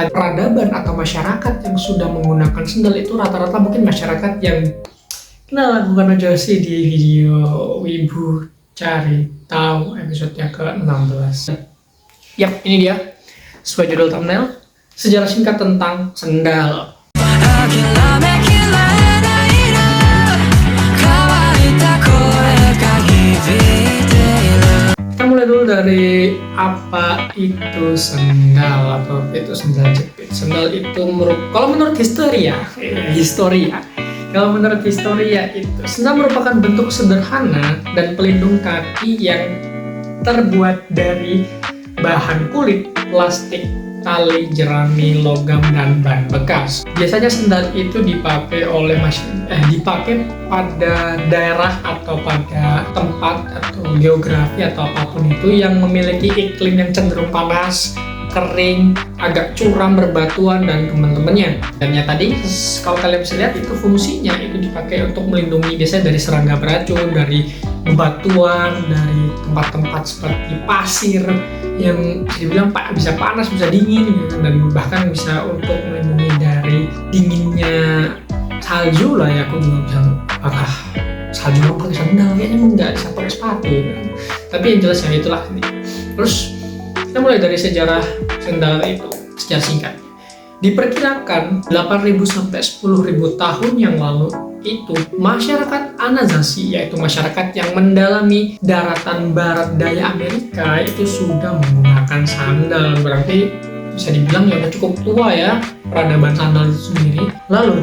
peradaban atau masyarakat yang sudah menggunakan sendal itu rata-rata mungkin masyarakat yang kenal lakukan aja sih di video Wibu Cari Tahu episode ke-16. Yap, ini dia sesuai judul thumbnail, sejarah singkat tentang sendal. Kita mulai dulu dari apa itu sendal atau itu sendal jepit. Sendal itu kalau menurut historia itu sendal merupakan bentuk sederhana dan pelindung kaki yang terbuat dari bahan kulit, plastik, tali, jerami, logam, dan ban bekas. Biasanya sendal itu dipakai pada daerah atau pada tempat atau geografi atau apapun itu yang memiliki iklim yang cenderung panas, kering, agak curam, berbatuan, dan teman-temannya. Dan ya tadi kalau kalian bisa lihat itu fungsinya itu dipakai untuk melindungi biasanya dari serangga beracun, dari bebatuan, dari tempat-tempat seperti pasir yang dibilang bisa panas, bisa dingin gitu, dan bahkan bisa untuk melindungi dari dinginnya salju lah ya. Aku juga bisa apakah salju orang pakai sandal, kayaknya nggak bisa pakai sepatu gitu. Tapi yang jelas ya itulah ini. Terus kita mulai dari sejarah sendal itu, sejarah singkat. Diperkirakan 8.000 sampai 10.000 tahun yang lalu itu masyarakat Anasazi, yaitu masyarakat yang mendalami daratan barat daya Amerika, itu sudah menggunakan sandal. Berarti bisa dibilang ya udah cukup tua ya peradaban sandal itu sendiri. Lalu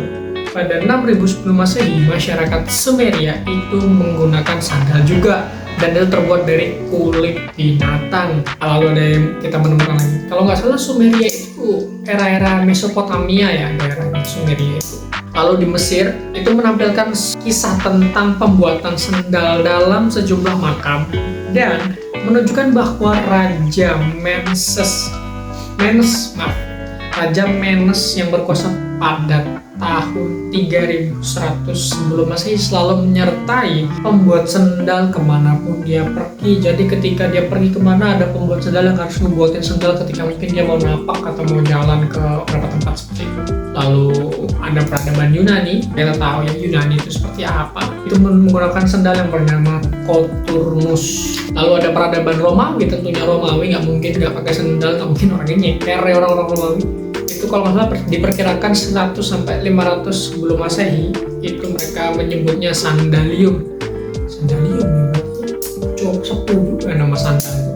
pada 6.000 sebelum Masehi masyarakat Sumeria itu menggunakan sandal juga, dan itu terbuat dari kulit binatang. Lalu ada yang kita menemukan lagi, kalau nggak salah Sumeria itu era-era Mesopotamia ya, daerah Sumeria itu. Lalu di Mesir itu menampilkan kisah tentang pembuatan sendal dalam sejumlah makam dan menunjukkan bahwa Raja Menes yang berkuasa pada tahun 3100 sebelum Masehi selalu menyertai pembuat sendal kemanapun dia pergi. Jadi ketika dia pergi kemana ada pembuat sendal yang harus membuatin sendal ketika mungkin dia mau napak atau mau jalan ke beberapa tempat seperti itu. Lalu ada peradaban Yunani, kita tahu ya Yunani itu seperti apa. Itu menggunakan sendal yang bernama Coturnus. Lalu ada peradaban Romawi, tentunya Romawi nggak mungkin nggak pakai sendal, nggak mungkin orangnya nyeker ya orang-orang Romawi. Itu kalau nggak salah diperkirakan 100 sampai 500 sebelum Masehi itu mereka menyebutnya sandalium ya, cukup sepuh juga nama sandal itu.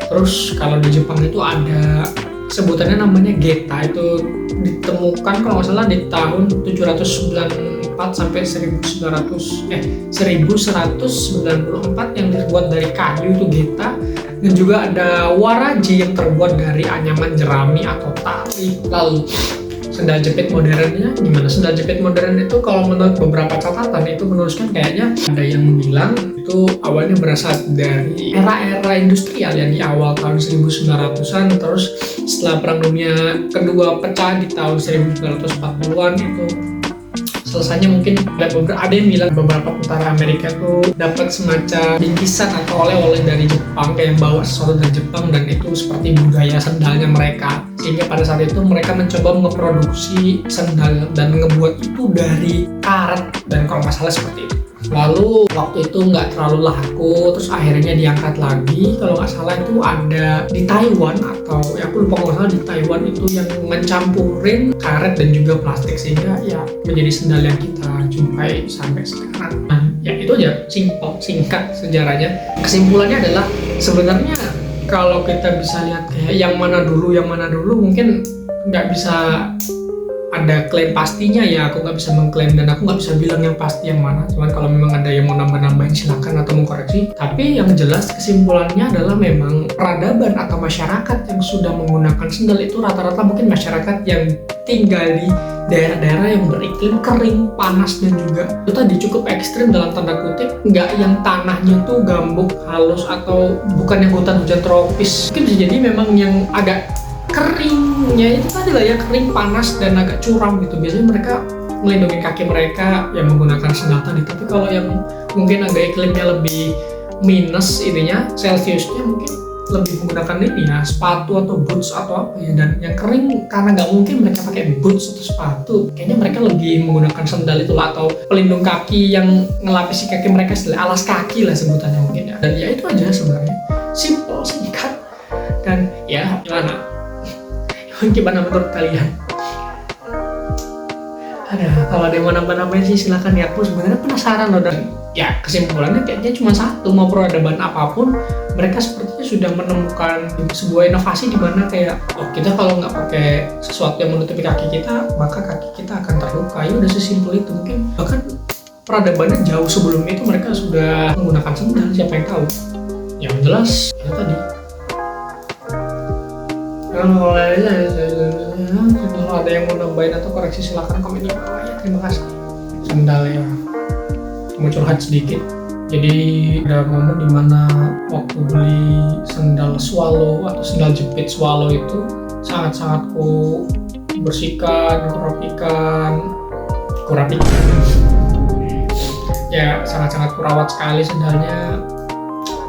Terus kalau di Jepang itu ada sebutannya namanya geta, itu ditemukan kalau nggak salah di tahun 794 sampai 1194 yang terbuat dari kayu, itu geta. Dan juga ada waraji yang terbuat dari anyaman jerami atau tali. Lalu sendal jepit modernnya gimana? Sendal jepit modern itu kalau menurut beberapa catatan itu menuliskan kayaknya ada yang bilang itu awalnya berasal dari era-era industrial ya, di awal tahun 1900-an. Terus setelah Perang Dunia Kedua pecah di tahun 1940-an itu selesainya mungkin ada yang bilang beberapa tentara Amerika itu dapat semacam bingkisan atau oleh-oleh dari Jepang, kayak bawa sesuatu dari Jepang, dan itu seperti budaya sendalnya mereka, sehingga pada saat itu mereka mencoba memproduksi sendal dan ngebuat itu dari karet, dan kalau nggak salah seperti itu. Lalu waktu itu nggak terlalu laku, terus akhirnya diangkat lagi. Kalau nggak salah itu ada di Taiwan, atau ya aku lupa kalau nggak salah di Taiwan itu yang mencampurin karet dan juga plastik, sehingga ya menjadi sendal yang kita jumpai sampai sekarang. Nah, ya itu aja singkat sejarahnya. Kesimpulannya adalah sebenarnya kalau kita bisa lihat kayak yang mana dulu mungkin nggak bisa ada klaim pastinya ya, aku nggak bisa mengklaim dan aku nggak bisa bilang yang pasti yang mana. Cuman kalau memang ada yang mau nambah-nambahin silakan atau mengkoreksi. Tapi yang jelas kesimpulannya adalah memang peradaban atau masyarakat yang sudah menggunakan sendal itu rata-rata mungkin masyarakat yang tinggal di daerah-daerah yang beriklim kering, panas, dan juga itu tadi cukup ekstrim dalam tanda kutip, nggak yang tanahnya tuh gambut halus atau bukan yang hutan-hujan tropis. Mungkin bisa jadi memang yang agak keringnya itu tadi lah ya, kering, panas, dan agak curam gitu. Biasanya mereka melindungi kaki mereka yang menggunakan sendal tadi. Tapi kalau yang mungkin agak iklimnya lebih minus ininya, Celsiusnya mungkin lebih menggunakan ini ya, sepatu atau boots atau apa ya. Dan yang kering karena nggak mungkin mereka pakai boots atau sepatu, kayaknya mereka lebih menggunakan sendal itu lah, atau pelindung kaki yang ngelapisi kaki mereka, alas kaki lah sebutannya mungkin ya. Dan ya itu aja sebenarnya, simple, singkat, dan ya gimana menurut kalian? Kalau ada yang mau nambah-nambahin sih silakan ya. Aku sebenarnya penasaran loh, dan ya kesimpulannya kayaknya cuma satu, mau peradaban apapun mereka sepertinya sudah menemukan sebuah inovasi di mana kayak, oh kita kalau nggak pakai sesuatu yang menutupi kaki kita maka kaki kita akan terluka. Ya udah sesimpel itu. Mungkin bahkan peradabannya jauh sebelum itu mereka sudah menggunakan sendal, siapa yang tahu. Yang jelas ya tadi, kalau ada yang mau nambahin atau koreksi silahkan komen di bawah ya. Terima kasih. Sendal ya, mau curhat sedikit. Jadi ada momen dimana waktu beli sendal swallow atau sendal jepit swallow itu sangat-sangat ku bersihkan, kurapikan ya, sangat-sangat kurawat sekali sendalnya.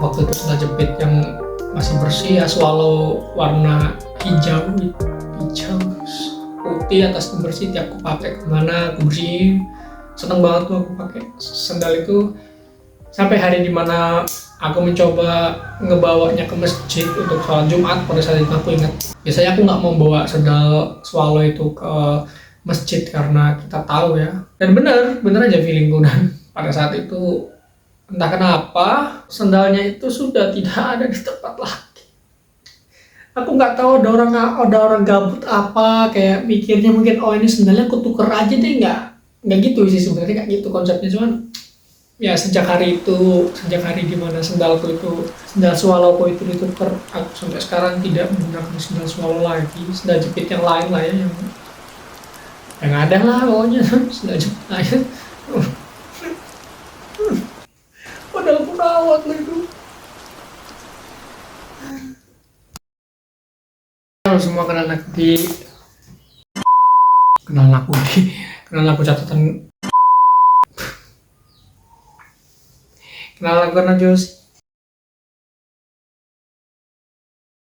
Waktu itu sendal jepit yang masih bersih ya, swallow warna hijau, putih atas bersih. Tiap aku pakai kemana aku bersihin, seneng banget tuh aku pakai sendal itu. Sampai hari dimana aku mencoba ngebawanya ke masjid untuk sholat Jumat. Pada saat itu aku ingat, biasanya aku nggak mau bawa sendal swallow itu ke masjid karena kita tahu ya. Dan bener aja feelingku. Dan pada saat itu entah kenapa sendalnya itu sudah tidak ada di tempat lagi. Aku nggak tahu ada orang gabut apa kayak mikirnya mungkin, oh ini sendalnya aku tuker aja deh. Nggak gitu sih sebenarnya, nggak gitu konsepnya. Cuman ya sejak hari dimana sendal swallowku itu ditukar, aku sampai sekarang tidak menggunakan sendal swallow lagi. Sendal jepit yang lain lah ya, yang ada lah pokoknya sendal jepit lain. Padahal aku rawat lah itu. Halo semua, kenal aku catatan, kenal aku Najos.